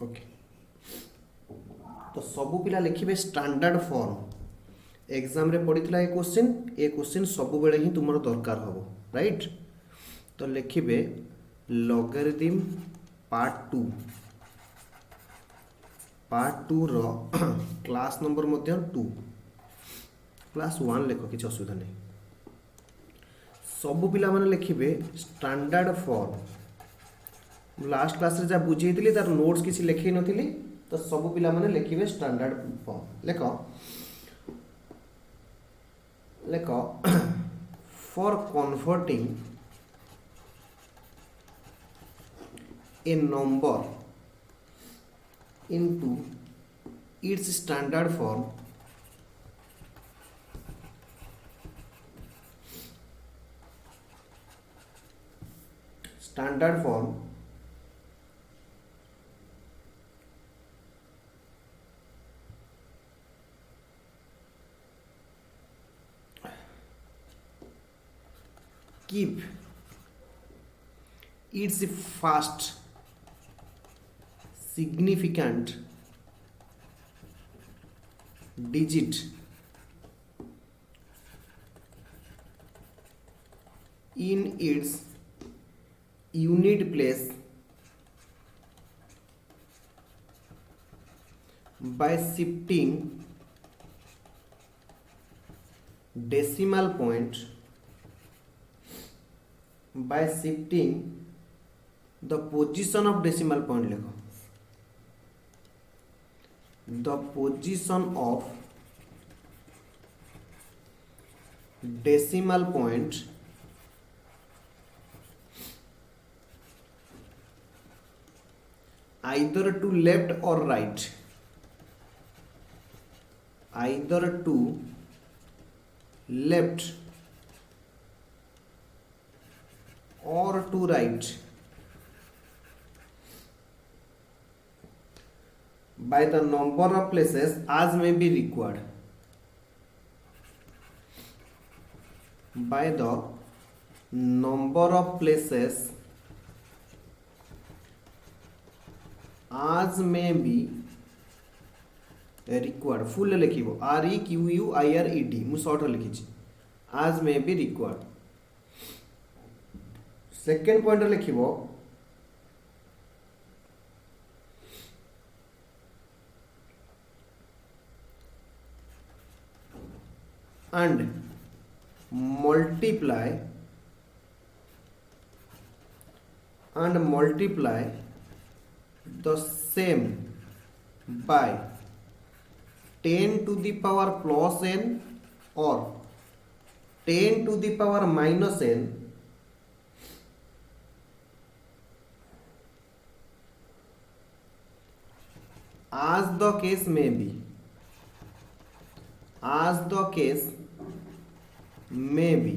Okay तो सबू पिला लिखिबे स्टैंडर्ड फॉर्म एग्जाम रे पड़ीथिला ए क्वेश्चन सब बेले ही तुमर दरकार हबो राइट। तो लिखिबे लॉगरिथम पार्ट 2 रो क्लास नंबर मध्य 2 क्लास 1 लेख किसी असुविधा नहीं। सबू पिला माने लिखिबे स्टैंडर्ड फॉर्म लास्ट क्लास रे जा बुझेइतिली तार नोट्स किसी लिखै नथिली तो सबू पिला माने लिखिबे स्टैंडर्ड फॉर्म लेख for converting a number into its standard form keep its first significant digit in its unit place by shifting decimal point the position of decimal point लिखो the position of decimal point either to left or right, either to left or to right by the number of places as may be required, by the number of places as may be required full लिखिबो REQUIRED मु short लिखिछि as may be required। Second point लिखिबो and multiply the same by 10 to the power plus n or 10 to the power minus n as the case may be, as the case may be।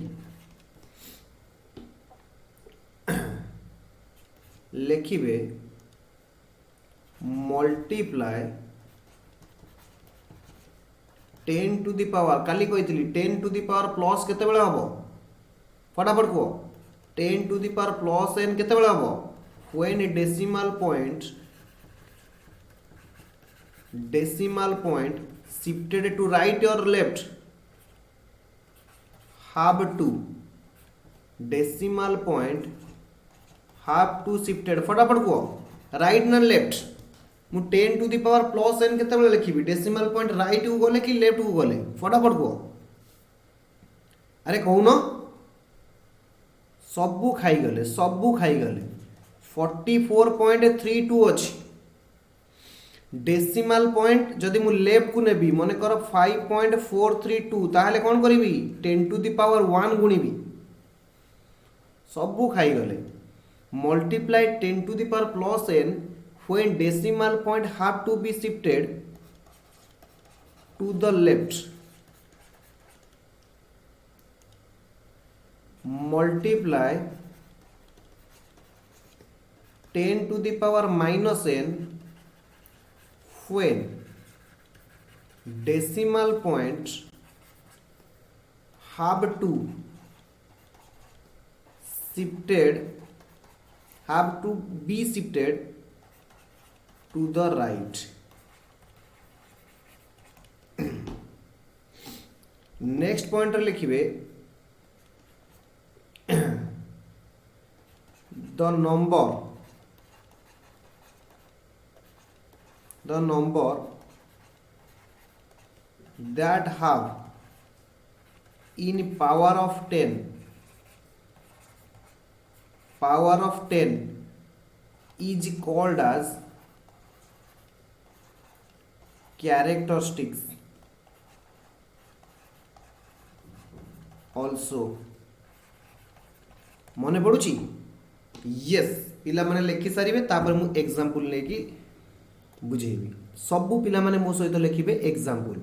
लिखिबे multiply 10 to the power काली कहितली 10 to the power plus केते बेला हबो फटाफट को 10 to the power plus n केते बेला हबो when decimal point shifted to right or left have to decimal point have to shifted फटाफट को राइट ना लेफ्ट मु 10 to the power plus n केते बेला लिखिबी डेसिमल पॉइंट राइट को गले कि लेफ्ट को गले फटाफट को अरे कहून सबू खाई गले 44.32 अछि डेसिमल पॉइंट जदि मु लेफ्ट को नेबी मने कर 5.432 ताहले कोन करिवि 10 to the power 1 गुणिबी सबू खाई गले multiply 10 to the power plus n when decimal point have to be shifted to the left, multiply 10 to the power minus n when decimal point have to be shifted to the right. Next point लिखिए the number that have in power of 10 is called as characteristics also। मने पड़ुची yes पिला माने लिखि सारिबे तापर मु example लेकी बुझेबी सबु पिला माने मो सहित लिखिबे एग्जांपल।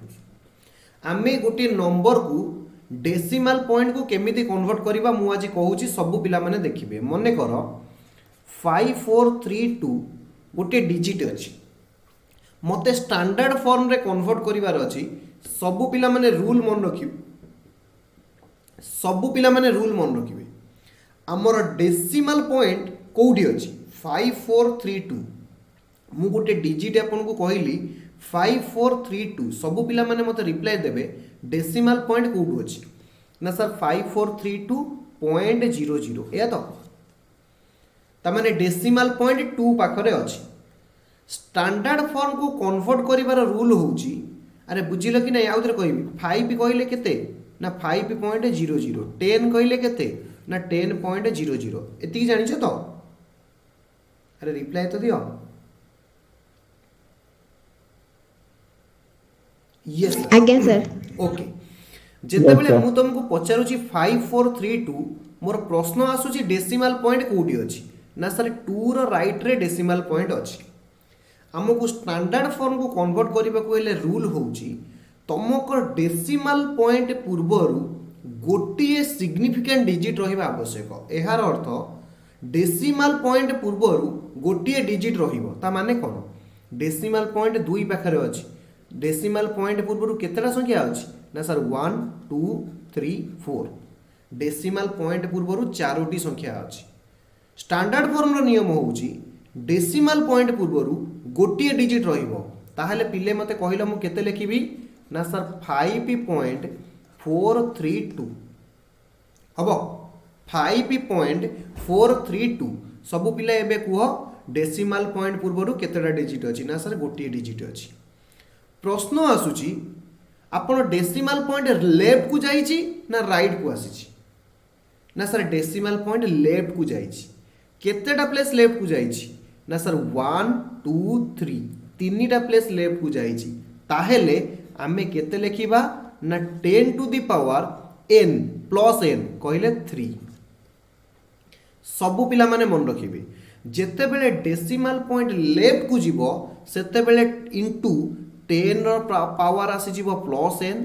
आमे गोटे नंबर को डेसिमल पॉइंट को केमिति कन्वर्ट करबा मु आज कहूची सबु पिला माने देखिबे। मने कर 5432 गोटे डिजिट अछि मते स्टैंडर्ड फॉर्म रे कन्वर्ट करिवार अछि। सबु पिला माने रूल मन रखिबे आमर डेसिमल पॉइंट कोठी अछि 5432 मु गोटे डिजिट आपन को कहली 5432 सबु पिला माने मते रिप्लाई देबे डेसिमल पॉइंट कोठु अछि ना सर 5432.00 या तो तमाने डेसिमल पॉइंट 2 पाखरे अछि। स्टैंडर्ड फॉर्म को कन्वर्ट करिवार रूल होउची अरे बुझिलो कि नै आउथरे कहबी 5 कहले केते ना 5.00 10 कहले केते ना 10.00 एति जानि छ तो अरे रिप्लाई तो दियो यस आज्ञा सर ओके जेते बेले मु तुमको पचारुची 5432 मोर प्रश्न आसुची डेसिमल पॉइंट कोठी अछि ना सर 2 रो राइट रे डेसिमल पॉइंट अछि। हमको स्टैंडर्ड फॉर्म को कन्वर्ट करबा को हेले रूल होउची तुमको डेसिमल पॉइंट पूर्वरु गोटिए सिग्निफिकेंट डिजिट रहिबा आवश्यक। एहार अर्थ डेसिमल पॉइंट पूर्वरु गोटिए डिजिट रहिबो ता माने कोन डेसिमल पॉइंट 2 पाखरे अछि डेसिमल पॉइंट पूर्वरु केतेटा संख्या अछि ना सर 1 2 3 4 डेसिमल पॉइंट पूर्वरु 4टी संख्या अछि। स्टैंडर्ड फॉर्म रो नियम होउची डेसिमल पॉइंट पूर्वरु गोटिए डिजिट रहिबो ताहले पिले मते कहिलो मु केते लिखिबी ना सर 5.432 हबो 5.432 सबु पिला एबे कुह डेसिमल पॉइंट पूर्वरु केतेटा डिजिट अछि ना सर गोटिए डिजिट अछि। प्रश्न आसुची आपण डेसिमल पॉइंट लेफ्ट को जाईची ना राइट को आसीची ना सर डेसिमल पॉइंट लेफ्ट को जाईची केतेटा प्लेस लेफ्ट को जाईची ना सर 1 2 3 तीनटा प्लेस लेफ्ट को जाईची ताहेले आमे केते लिखिबा ना 10 to the power n plus n कहले 3 सबु पिला माने मन रखिबे जेते बेले डेसिमल पॉइंट लेफ्ट को जीवो सेते बेले इनटू 10 रो पावर आसी जीवो प्लस n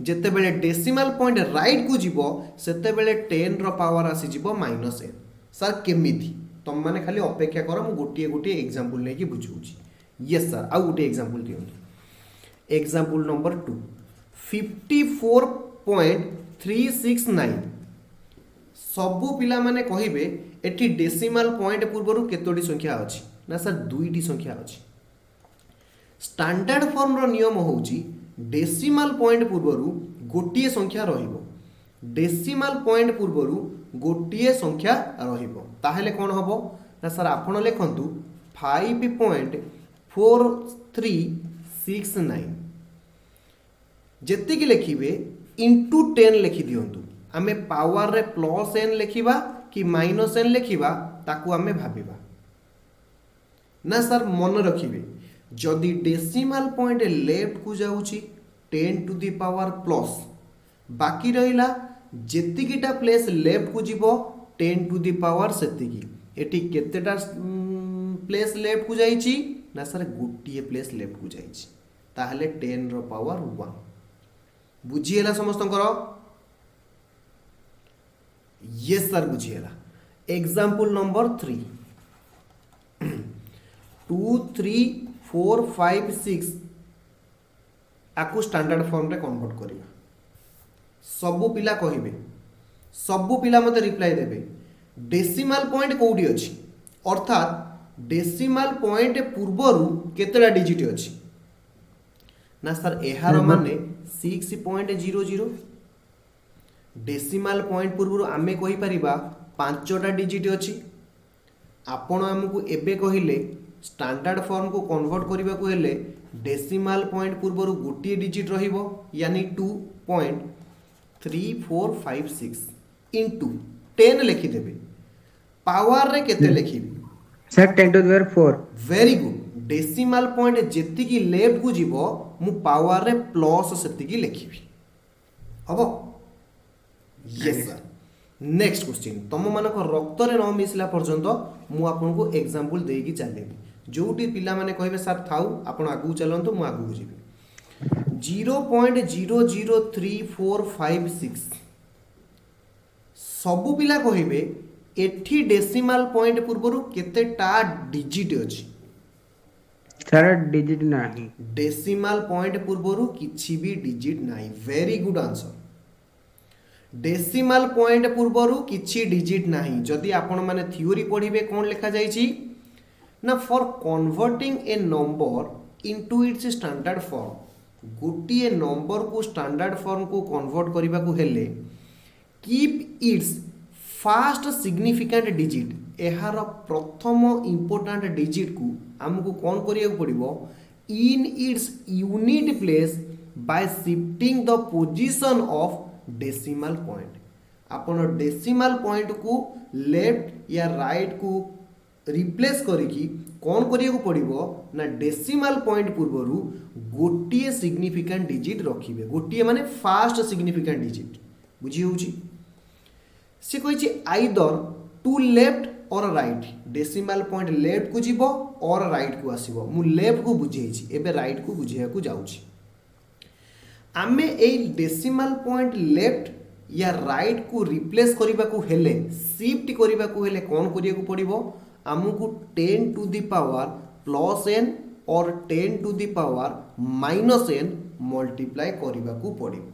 जेते बेले डेसिमल पॉइंट राइट को जीवो सेते बेले 10 रो पावर आसी जीवो माइनस n। सर केमिति तुम माने खाली अपेक्षा करो मु गोटिए एग्जांपल नै कि बुझौची। यस सर आ गोटे एग्जांपल दियंतु एग्जांपल नंबर 2 54.369 सबु पिला माने कहिबे एटी डेसिमल पॉइंट पूर्वरु केतोटी संख्या अछि ना सर 2टी संख्या अछि। स्टैंडर्ड फॉर्म रो नियम होउची डेसिमल पॉइंट पूर्वरु गोटिए संख्या रहिबो डेसिमल पॉइंट पूर्वरु गोटिए संख्या रहिबो ताहेले कोन हबो ना सर आपण लेखंतु 5.4369 जेति कि लिखिबे इनटू 10 लिखि दियंतु आमे पावर रे प्लस n लिखिबा कि माइनस n लिखिबा ताकू आमे भाबिबा ना सर मन रखिबे जदि डेसिमल पॉइंट लेफ्ट को जाउची 10 टू द पावर प्लस बाकी रहिला जेतिकिटा प्लेस लेफ्ट को जीवो 10 टू द पावर सेतिकी एटी केतेटा प्लेस लेफ्ट को जाईची ना सर गोटिए प्लेस लेफ्ट को जाईची ताहले 10 रो पावर 1 बुझिएला समस्त करो यस सर बुझिएला। एग्जांपल नंबर 3 2 3 4 5 6 आकु स्टैंडर्ड फॉर्म रे कन्वर्ट करिया सबु पिला कहिबे सबु पिला मते रिप्लाई देबे डेसिमल पॉइंट कोठी अछि अर्थात डेसिमल पॉइंट पूर्वरु केतेटा डिजिट अछि ना सर एहार माने 6.00 डेसिमल पॉइंट पूर्वरु आमे कहि परिबा 5टा डिजिट अछि आपण हमकु एबे कहिले स्टैंडर्ड फॉर्म को कन्वर्ट करबा को हेले डेसिमल पॉइंट पूर्वरु गोटिए डिजिट रहिबो यानी 2.3456 इनटू 10 लिखि देबे पावर रे केते लिखिबी sir 10 to the power 4 very good decimal point जेति की लेफ्ट को जीवो मु पावर रे प्लस सेति की लिखिबी हबो यस सर नेक्स्ट क्वेश्चन तुम मानक रक्त रे न मिसला पर्यंत मु आपन को एग्जांपल देई की चलेबी जोटी पिला माने कहबे सर थाउ आपन आगु चलंतु मु आगु जीबी 0.003456 सबु पिला कहबे एठी डेसिमल पॉइंट पूर्वरु केतेटा डिजिट अछि सर डिजिट नाही डेसिमल पॉइंट पूर्वरु किछि भी डिजिट नाही very good answer decimal point पूर्वरु किछि डिजिट नाही जदि आपण माने थ्योरी पढिबे कोन लिखा जाईची ना for converting a number into its standard form गोटिए नंबर को स्टैंडर्ड फॉर्म को कन्वर्ट करबा को हेले keep its first significant digit एहार प्रथम इंपोर्टेंट डिजिट को हमको कौन करिया पड़िबो in its unit place by shifting the position of decimal point आपण डेसिमल पॉइंट को लेफ्ट या राइट को रिप्लेस करिकी कौन करिया पड़िबो ना डेसिमल पॉइंट पूर्वरु गोटिए सिग्निफिकेंट डिजिट रखिबे गोटिए माने फास्ट सिग्निफिकेंट डिजिट बुझी होउची से कही आइदर टू लेफ्ट और राइट डेसिमल पॉइंट लेफ्ट को जीवो और राइट को आसीबो मु लेफ्ट को बुझेछि एबे राइट को बुझेया को जाउछि आमे ए डेसिमल पॉइंट लेफ्ट या राइट को रिप्लेस करबा को हेले शिफ्ट करबा को हेले कोन करिया को पड़िबो हमकु 10 to the power plus n और 10 to the power minus n multiply करबा को पड़िबो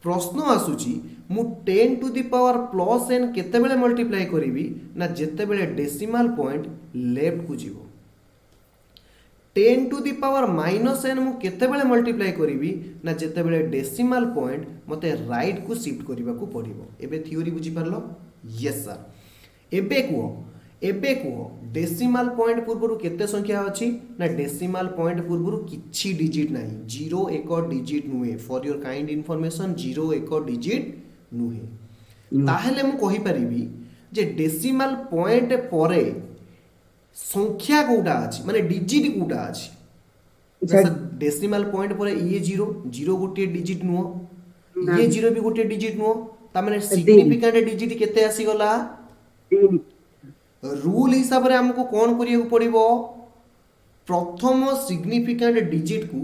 प्रश्न आसुची मु 10 to the power plus n केते बेले मल्टीप्लाई करिवि ना जेते बेले डेसिमल पॉइंट लेफ्ट को जीवो 10 to the power minus n मु केते बेले मल्टीप्लाई करिवि ना जेते बेले डेसिमल पॉइंट मते राइट को शिफ्ट करबा को पड़िबो एबे थ्योरी बुझी परलो यस सर एबे को डेसिमल पॉइंट पूर्वरु केते संख्या अछि ना डेसिमल पॉइंट पूर्वरु किछि डिजिट नाही 0 एक डिजिट नुहे फॉर योर काइंड इंफॉर्मेशन 0 एक डिजिट नुहे ताहेले मु कहि परिबी जे डेसिमल पॉइंट परे संख्या कोटा अछि माने डिजिट कोटा अछि डेसिमल पॉइंट परे ये 0 गोटे डिजिट नुहो ये 0 भी गोटे डिजिट नुहो ता माने सिग्निफिकेंट डिजिट केते आसी गला रूल हिसाब रे हमको कौन करिया पड़िबो प्रथम सिग्निफिकेंट डिजिट को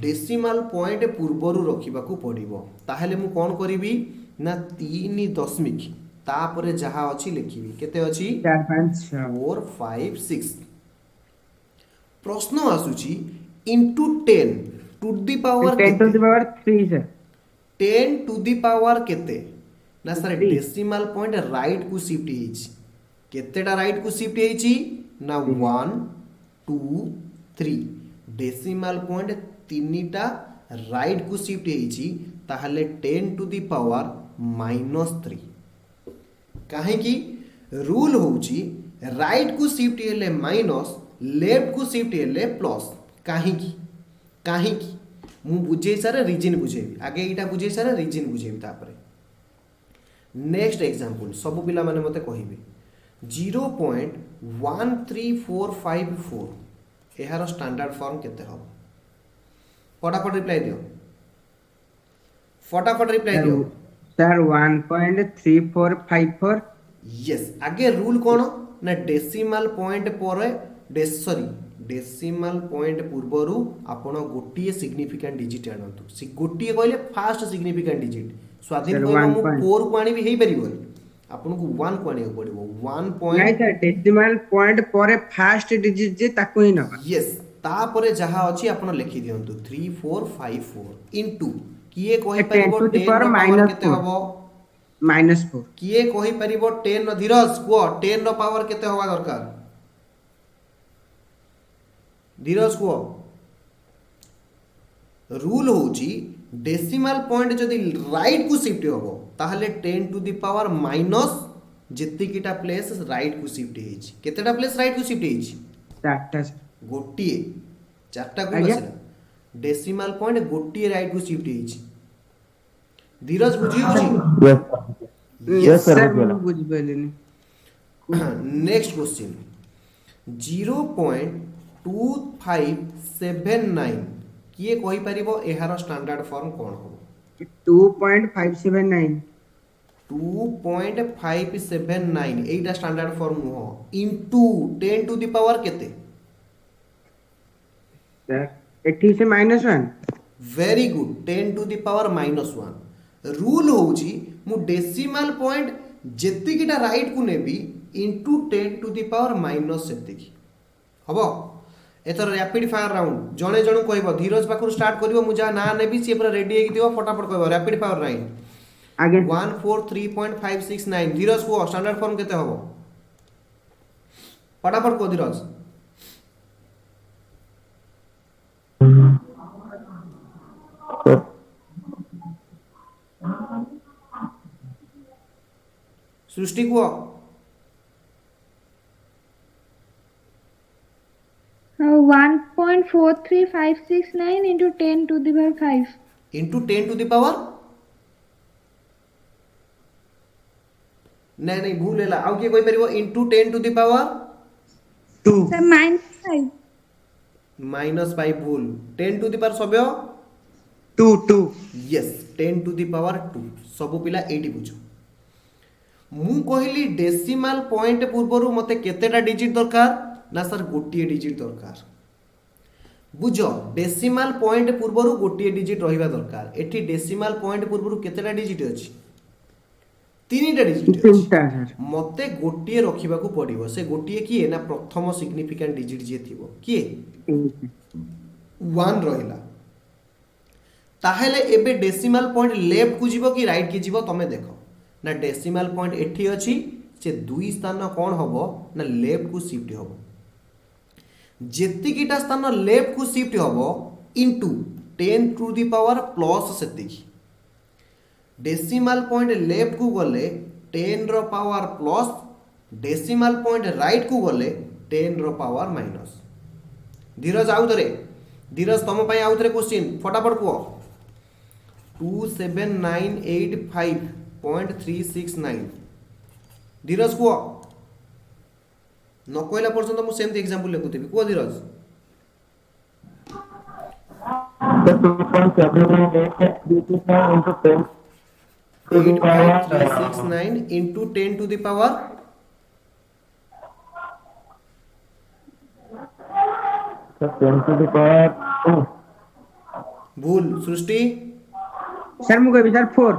डेसिमल पॉइंट पूर्वरु रखिबा को पड़िबो ताहेले मु कौन करिवि ना 3 दशमिक तापरे जहा अछि लिखिबि केते अछि 4 5 6 प्रश्न आसुची into 10 to the power 10 to the power 3 sir 10 to the power केते ना सर डेसिमल पॉइंट राइट को शिफ्ट हेछि केतेटा राइट को शिफ्ट हेछि ना 1 2 3 डेसिमल पॉइंट तीनटा राइट को शिफ्ट हेछि ताहले 10 टू द पावर -3 काहे कि रूल होउची राइट को शिफ्ट हेले माइनस लेफ्ट को शिफ्ट हेले प्लस काहे कि मु बुझे सारा रीजन बुझेबी आगे एटा बुझे सारा रीजन बुझेबी तापरे नेक्स्ट एग्जांपल सब पिला माने मते कहिबे 0.13454 एहार स्टैंडर्ड फॉर्म केते हो फटाफट रिप्लाई दियो सर 1.3454 यस आगे रूल कोन ना डेसिमल पॉइंट पर डेसिमल पॉइंट पूर्वरु आपण गोटिए सिग्निफिकेंट डिजिट आनंतु गोटिए कहले फास्ट सिग्निफिकेंट डिजिट स्वाधीन कहबो मु 4 को आनी भी हेई परिबो आपन को 1 को आने पड़िबो 1 पॉइंट नहीं सर डेसिमल पॉइंट परे फास्ट डिजिट जे ताको ही न यस तापरे जहा अछि आपण लिखि दियंतु 3454 इनटू किए कहि परिबो 10 पावर केते हबो -4 किए कहि परिबो 10 नो धीरज को 10 नो पावर केते होबा दरकार धीरज को रूल होची डेसिमल पॉइंट जदि राइट को शिफ्ट होबो ताहले 10 टू द पावर माइनस जेतिकिटा प्लेस राइट को शिफ्ट हेछि केतेटा प्लेस राइट को शिफ्ट हेछि चारटा सर गोटिए चारटा को आज्ञा। बसिला डेसिमल पॉइंट गोटिए राइट को शिफ्ट हेछि धीरज बुझी होछि यस सर सर बुझिगला मैं बुझ पाइलिनी नेक्स्ट क्वेश्चन 0.2579 किए कहि परिबो एहार स्टैंडर्ड फॉर्म कोन हो 2.579 2.579 एटा स्टैंडर्ड फॉर्म हो इनटू 10 टू द पावर केते सर एठी से -1 very good 10 to the power -1 rule होची मु डेसिमल पॉइंट जेतिकिटा राइट को नेबी into 10 to the power minus सेतिकी हबो एथर रैपिड फायर राउंड जणे जणु कहबो धीरज पाखुर स्टार्ट करबो मु जा ना नेबी से पूरा रेडी हेकि दियो फटाफट कहबो रैपिड फायर राउंड आगे 143.569 धीरज को स्टैंडर्ड फॉर्म केते हबो फटाफट को धीरज सृष्टि को 1.43569 into 10 to the power 5. Into 10 to the power नहीं नहीं भूल हैला आउ के कोइ परिबो into 10 to the power 2 Sir, -5. -5 भूल 10 टू द पावर सबयो 2 यस 10 टू द पावर 2 सब पिला 80 बुझो मु कहली डेसिमल पॉइंट पूर्वरु मते केतेटा डिजिट दरकार ना सर गोटिए डिजिट दरकार बुझो डेसिमल पॉइंट पूर्वरु गोटिए डिजिट रहिबा दरकार एठी डेसिमल पॉइंट पूर्वरु केतेटा डिजिट अछि तीनटा डिजिट अछि तीनटा सर मते गोटिए रखिबाकू पड़िबो से गोटिए किए ना प्रथम सिग्निफिकेंट डिजिट जे थिबो किए 1 रहिला ताहेले एबे डेसिमल पॉइंट लेफ्ट को जीवो कि राइट की जीवो तमे देखो ना डेसिमल पॉइंट एठी अछि से दुई स्थान कोन हबो ना लेफ्ट को शिफ्ट हबो जेतिकिटा स्थान लेफ्ट को शिफ्ट हबो into 10 to the power plus सेतिकी डेसिमल पॉइंट लेफ्ट को गले 10 रो power plus decimal point right को गले 10 रो पावर माइनस धीरज आउ थरे धीरज तम पई आउ थरे क्वेश्चन फटाफट को 27985.369 धीरज को न कहला पर्यंत मु सेम एग्जांपल लेखुथि को धीरज sir 2.789 into 10 to the power 85369 into 10 to the power sir 10 to the power 2 भूल सृष्टि सर मु कहबी सर 4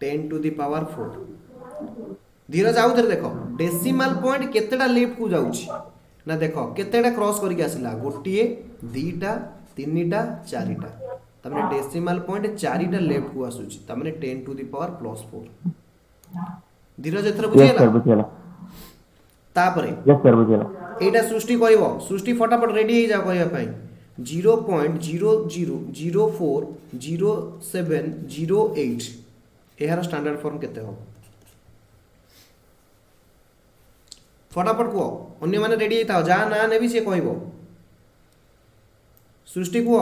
10 to the power 4 धीरज आउ थरे देखो डेसिमल पॉइंट केतेटा लेफ्ट को जाउची ना देखो केतेटा क्रॉस करके आसिला गोटिए दीटा तीनटा चारिटा तमने डेसिमल पॉइंट चारिटा लेफ्ट को आसुची तमने 10 to the power plus 4 Dheeraj एथर यस बुझियला सर बुझिगला तापरे यस सर बुझिगला एटा सृष्टि कहबो सृष्टि फटाफट रेडी हे जा कहया पई 0.00040708 एहार स्टैंडर्ड फॉर्म केते हो फटाफट को अन्य माने रेडी था जा ना नेबी से कहबो सृष्टि को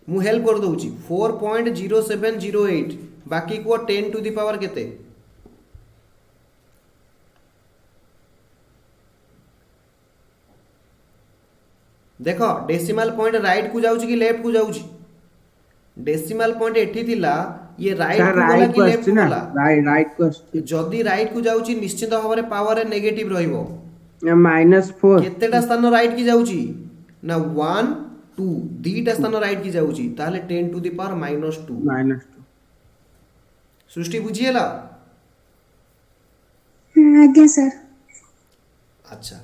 मु हेल्प कर दउची 4.0708 बाकी को 10 टू द पावर केते देखो डेसिमल पॉइंट राइट को जाउची कि लेफ्ट को जाउची डेसिमल पॉइंट एठी थिला ये राइट सर को गला राइट कि को लेफ्ट आछि को ना गला राइट को आछि जदी राइट को जाउची निश्चित भाବରେ पावर नेगेटिव रहिबो -4 केतेटा स्थान राइट की जाउची ना 1 2 दीटा स्थान राइट की जाउची ताले 10 टू द पावर -2 -2 सृष्टि बुझिएला आज्ञा सर. अच्छा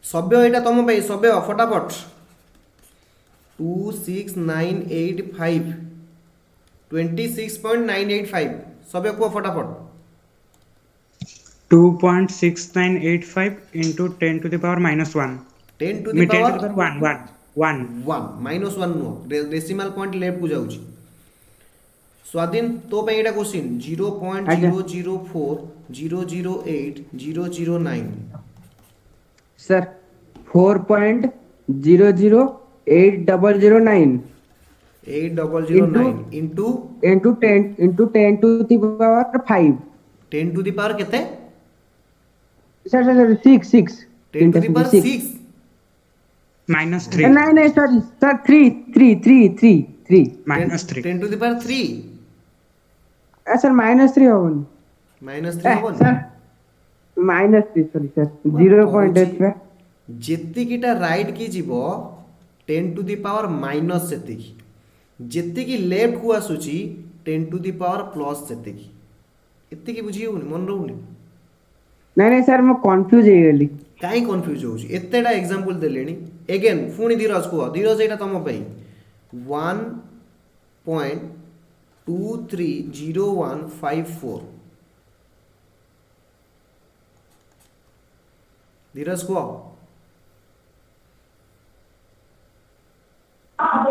सभ्य एटा तम पे सभ्य फटाफट 26985 26.985 सभ्य को फटाफट 2.6985 into 10 to the power minus 1. 10 to the Me 10 to power the power 1, 1, 1. 1 minus 1 नुह डेसिमल पॉइंट लेफ्ट को जाउची स्वाधीन तो पे एटा question 0.004008 sir 4.008009 8009 into into 10 to the power 5 10 to the power केते sir sir 6 10 to the power 6 Minus 3. नहीं sorry sir 3 Minus 3. 10 to the power 3 sir -3 होवन minus 3 हबन सर -3 सॉरी सर 0.8 जेतिकिटा राइट की जीवो 10 to the power माइनस सेतिकी जेतिकी left को आसुची 10 to the power प्लस सेतिकी एतिकी बुझी होनी मन रहउनी नहीं सर मैं कंफ्यूज हो गेली काई कंफ्यूज होउची एतेडा एग्जांपल देलेनी अगेन फुनी धीरज को धीरज एटा तम पई 1.230154 धीरज को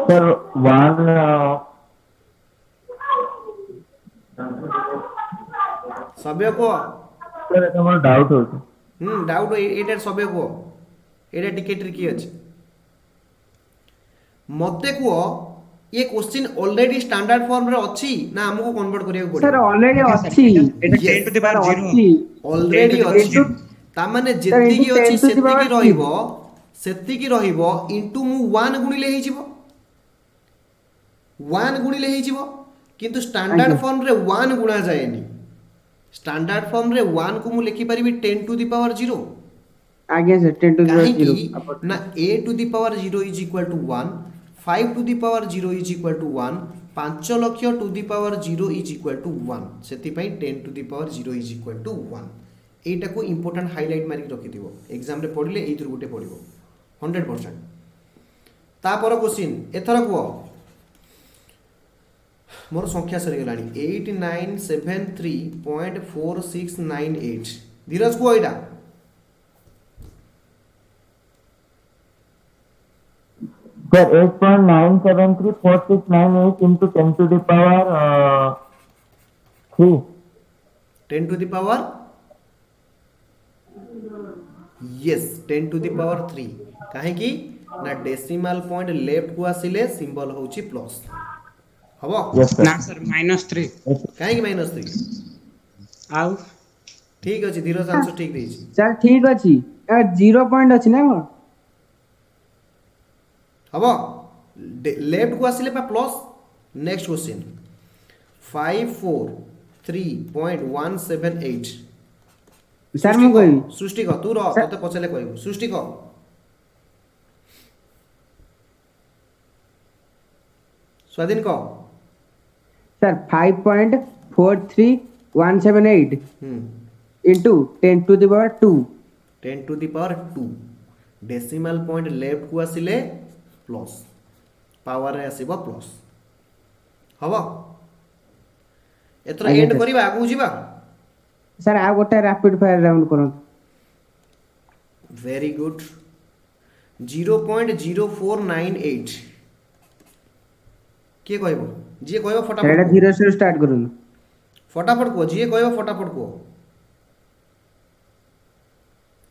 Sir, one. सभ्य को Sir, এটা আমার ডাউট হচ্ছে। डाउट एटा सभ्य को एटा टिके ट्रिकी अछि मते को ये क्वेश्चन ऑलरेडी स्टैंडर्ड फॉर्म रे अछि ना हमको कन्वर्ट करिया को सर पड़े ऑलरेडी अछि এটা 10 to the power 0. Already 10 to the अछि power ता माने into जेतिकी 10 अछि to the power सेतिकी रहिबो सेतिकी रहिबो इनटू मु 1 गुणिले हे जिवो 1 गुणिले हे जिवो किंतु स्टैंडर्ड आज्ञा। फॉर्म रे 1 गुणा जायनी स्टैंडर्ड फॉर्म रे 1 को मु लिखि परिबी 10 टू द पावर 0 आगे सर 10 to the power काहे 0 की ना a to the power 0 is equal to 1 5 to the power 0 is equal to 1 5 लक्ष to the power 0 is equal to 1 सेति पई 10 to the power 0 is equal to 1 एटा को important highlight मारि रखि दिबो एग्जाम रे पढिले एथुर गुटे पढिबो 100% ता पर क्वेश्चन एथर को मोर संख्या सरी गलानी 8973.4698 धीरज को एटा Sir, 8.973468 into 10 to the power 3. 10 to the power yes 10 to the power 3 काहे की ना डेसिमल पॉइंट लेफ्ट को आसिले सिंबल होची प्लस हबो Yes, sir. ना सर -3. काहे की -3 आउ ठीक अछि धीरज आंसर ठीक देछि सर ठीक अछि 0 पॉइंट अछि ना मोर हबो लेफ्ट को आसिले पा प्लस नेक्स्ट क्वेश्चन 543.178 सर मु कहि सृष्टि क तू रह तते पछले कहबो सृष्टि क स्वाधीन क sir 5.43178 into 10 to the power 2 10 to the power 2 decimal point left को आसिले प्लस पावर रे आसीबो प्लस हबो एतर आज्ञा एंड सर। करिबा आगु जिबा सर आ गोटे रैपिड फायर राउंड करन वेरी गुड 0.0498 के कहबो जे कहबो सर एटा फटाफट 0 से स्टार्ट करन फटाफट को जे कहबो फटाफट को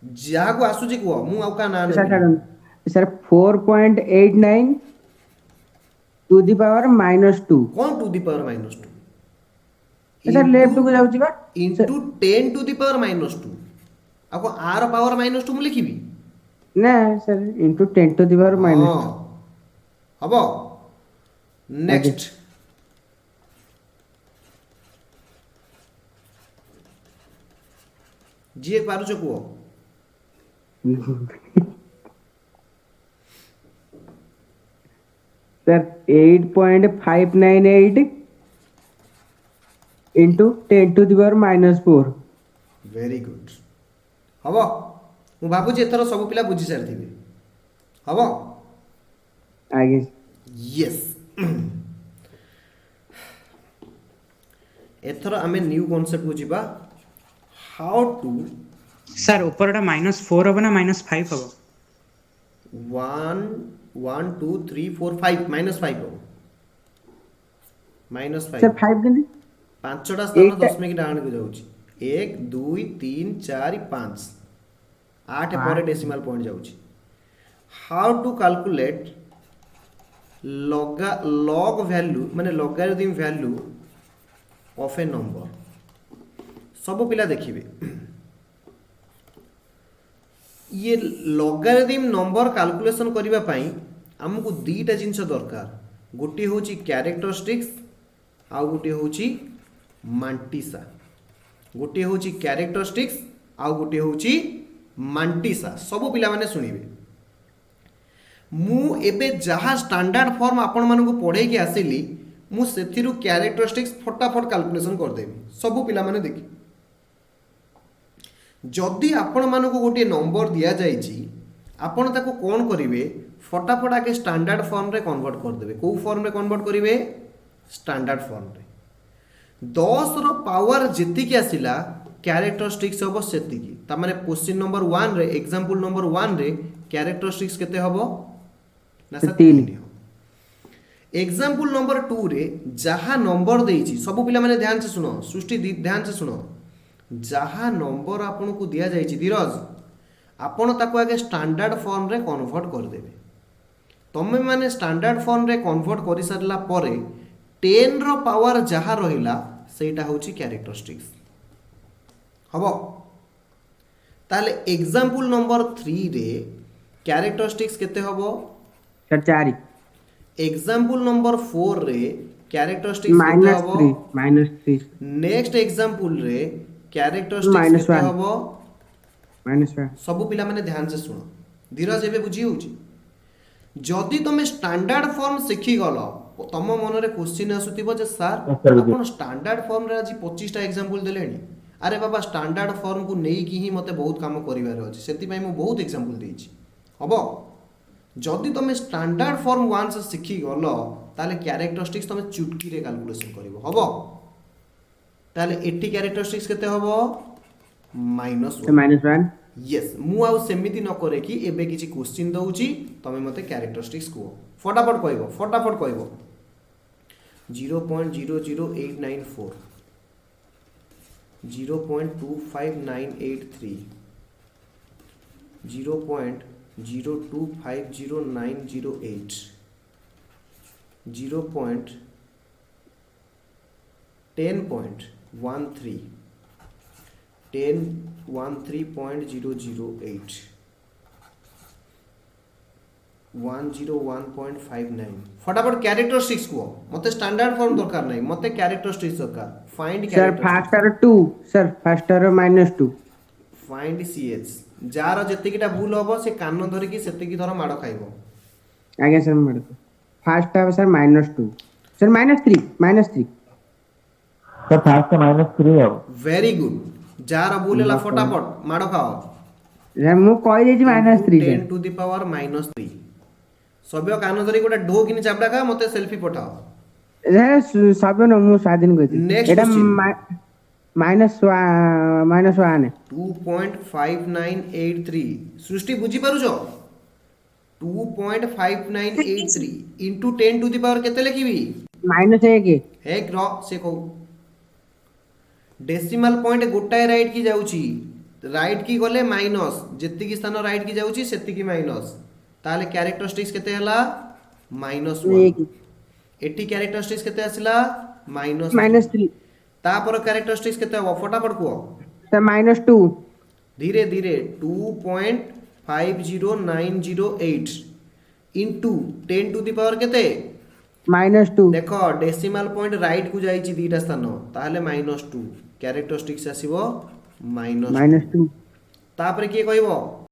जहा को आसुजी को मु आउ का ना सर 4.89 टू द पावर -2 कौन to the power -2 sir left को जाउची बा इनटू 10 टू द पावर -2 आको आर पावर -2 मु लिखिबी ना sir into 10 to the power -2 हबो नेक्स्ट जी पारुछ को sir 8.598 into 10 to the power -4 very good हबो मु भाबुची एथर सब पिला बुझी सारथिबे हबो आगे यस एथर आमे न्यू कांसेप्ट को जिबा हाउ टू सर ऊपरटा -4 हबो ना -5 हबो 1 1 2 3 4 5 -5 हो -5 सर 5 केंदे पांचटा स्थान एक टा- दशमिक डाण को जाउची 1 2 3 4 5 8 हाँ। पर डेसिमल पॉइंट जाउची how to calculate log value माने logarithm value of a number सब पिला देखिए ये लॉगरिथम नंबर कैलकुलेशन करबा पई हमको दीटा जिंस दरकार गोटे होची कैरेक्टरिस्टिक्स आ गोटे होची मांटिसा गोटे होची कैरेक्टरिस्टिक्स आ गोटे होची मांटिसा सब पिला माने सुनिबे मु एबे जहाँ स्टैंडर्ड फॉर्म आपण मानक पढ़े के आसिली मु सेथिरु कैरेक्टरिस्टिक्स फटाफट कैलकुलेशन कर देबी सब पिला माने देखि जदि आपण मानक गोटे नंबर दिया जाइछि आपण ताको कोन करिवे फटाफट आगे स्टैंडर्ड फॉर्म रे कन्वर्ट कर देबे को फॉर्म रे कन्वर्ट करिवे स्टैंडर्ड फॉर्म रे 10 रो पावर जेति के आसिला कैरेक्टरिस्टिक्स हबो सेति ता माने क्वेश्चन नंबर 1 रे एग्जांपल नंबर 1 रे कैरेक्टरिस्टिक्स केते हबो ना सर 3 एग्जांपल नंबर 2 रे जहा नंबर देइछि सब पिला माने ध्यान से सुनो सृष्टि ध्यान से सुनो जहा नंबर आपन को दिया जाइछि धीरज आपण ताको आगे स्टैंडर्ड फॉर्म रे कन्वर्ट कर देबे तमे माने स्टैंडर्ड फॉर्म रे कन्वर्ट करि सरला परे 10 रो पावर जहा रहिला सेटा होछि कैरेक्टरिस्टिक्स हबो ताले एग्जांपल नंबर 3 रे कैरेक्टरिस्टिक्स केते हबो सर 4 एग्जांपल नंबर 4 रे कैरेक्टरिस्टिक्स केते हबो -3 नेक्स्ट एग्जांपल रे कैरेक्टरिस्टिक्स -1 केते हबो -1 सब पिला माने ध्यान से सुनो धीरज एबे बुझी होउची जदि तुम स्टैंडर्ड फॉर्म शिखी गलो तुम मन रे क्वेश्चन आसुतिबो जे सर Yes, sir. आपण स्टैंडर्ड फॉर्म रे आज 25 टा एग्जांपल देलेनी अरे बाबा स्टैंडर्ड फॉर्म को नेई की ही मते बहुत काम करिवार अछि सेति पई मु बहुत एग्जांपल देइछि हबो जदि तुम स्टैंडर्ड फॉर्म वंस शिखी गलो ताले कैरेक्टरिस्टिक्स तुम चुटकी रे कैलकुलेशन करिवो हबो ताले 80 कैरेक्टरिस्टिक्स केते हबो -1 -1 यस मु आउ सेमिति न करे कि एबे किछि क्वेश्चन दउची तमे मते कैरेक्टरिस्टिक्स को फटाफट कहबो 0.000894 0.25983 0.0250908 0.10.13 1013.008 101.59 फटाफट कैरेक्टरिस्टिक्स को मते स्टैंडर्ड फॉर्म दरकार नहीं मते कैरेक्टरिस्टिक्स दरकार find sir characteristics first 2 sir first -2 find CH जार जतिकिटा भूल हबो से कान धरि कि सेतिकी धर माड खाइबो आगे सर मत फास्ट है सर -2 सर -3 सर फास्ट -3 है वेरी गुड जार भूल हला फटाफट माड खाओ सर मु कहि देछि -3 10 टू द पावर -3 सभ्य कान धरि गोटा ढो किनि चापडा का मते सेल्फी पठाओ सर सब न मु स्वाधीन कहि Next एटा question. -1 2.5983 सृष्टि बुझी पारुछो 2.5983 into 10 to the power केते लिखिबी -1 एक र से कहू डेसिमल पॉइंट गोटाए राइट की जाउची राइट की गले माइनस जेतिकी स्थान राइट की जाउची सेतिकी माइनस ताले कैरेक्टरिस्टिक्स केते हला -1 एटी कैरेक्टरिस्टिक्स केते आसिला -3 तापर कैरेक्टरिस्टिक्स केते हो फटाफट को सर -2 धीरे धीरे 2.50908 into 10 to the power केते -2 देखो डेसिमल पॉइंट राइट को जाइछि दीटा स्थान ताहले -2 कैरेक्टरिस्टिक्स आसीबो -2 -2 तापर किए कहबो